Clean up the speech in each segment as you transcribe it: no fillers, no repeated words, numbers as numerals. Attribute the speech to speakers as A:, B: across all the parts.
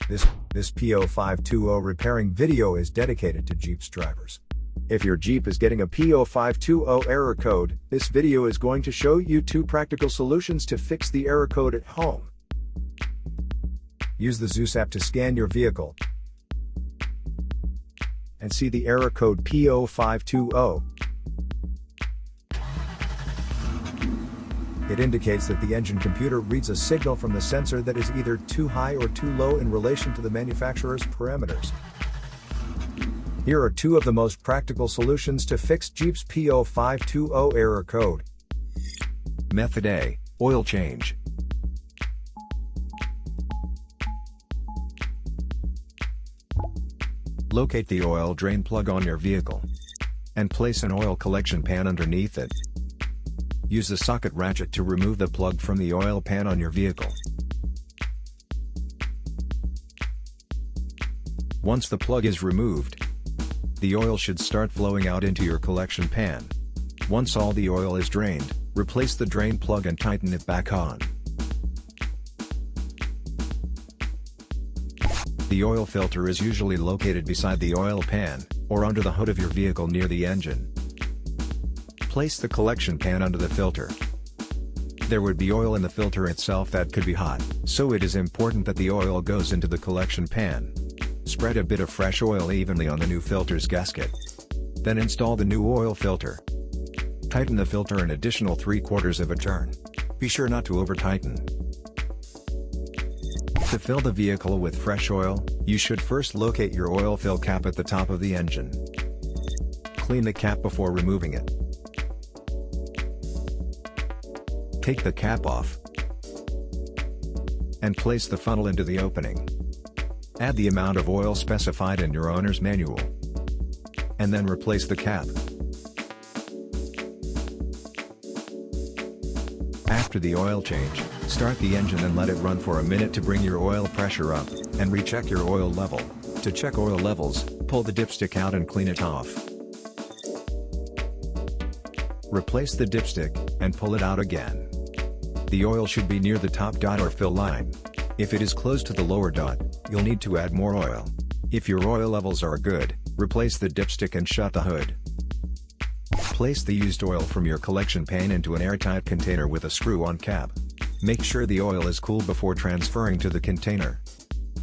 A: This P0520 repairing video is dedicated to Jeep's drivers. If your Jeep is getting a P0520 error code, this video is going to show you 2 practical solutions to fix the error code at home. Use the Zeus app to scan your vehicle and see the error code P0520. It indicates that the engine computer reads a signal from the sensor that is either too high or too low in relation to the manufacturer's parameters. Here are 2 of the most practical solutions to fix Jeep's P0520 error code.
B: Method A. Oil change. Locate the oil drain plug on your vehicle and place an oil collection pan underneath it. Use the socket ratchet to remove the plug from the oil pan on your vehicle. Once the plug is removed, the oil should start flowing out into your collection pan. Once all the oil is drained, replace the drain plug and tighten it back on. The oil filter is usually located beside the oil pan, or under the hood of your vehicle near the engine. Place the collection pan under the filter. There would be oil in the filter itself that could be hot, so it is important that the oil goes into the collection pan. Spread a bit of fresh oil evenly on the new filter's gasket. Then install the new oil filter. Tighten the filter an additional 3/4 of a turn. Be sure not to over-tighten. To fill the vehicle with fresh oil, you should first locate your oil fill cap at the top of the engine. Clean the cap before removing it. Take the cap off and place the funnel into the opening. Add the amount of oil specified in your owner's manual, and then replace the cap. After the oil change, start the engine and let it run for a minute to bring your oil pressure up, and recheck your oil level. To check oil levels, pull the dipstick out and clean it off. Replace the dipstick, and pull it out again. The oil should be near the top dot or fill line. If it is close to the lower dot, you'll need to add more oil. If your oil levels are good, replace the dipstick and shut the hood. Place the used oil from your collection pan into an airtight container with a screw-on cap. Make sure the oil is cool before transferring to the container.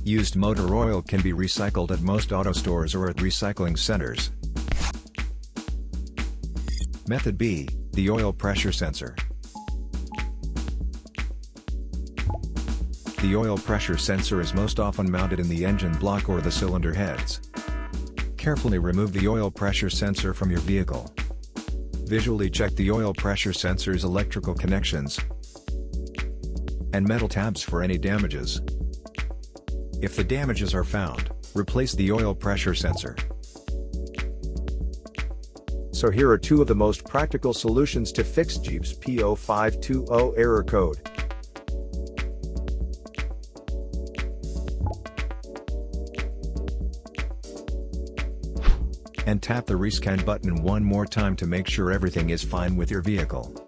B: Used motor oil can be recycled at most auto stores or at recycling centers. Method B. The oil pressure sensor. The oil pressure sensor is most often mounted in the engine block or the cylinder heads. Carefully remove the oil pressure sensor from your vehicle. Visually check the oil pressure sensor's electrical connections and metal tabs for any damages. If the damages are found, replace the oil pressure sensor.
A: So here are 2 of the most practical solutions to fix Jeep's P0520 error code.
B: And tap the rescan button one more time to make sure everything is fine with your vehicle.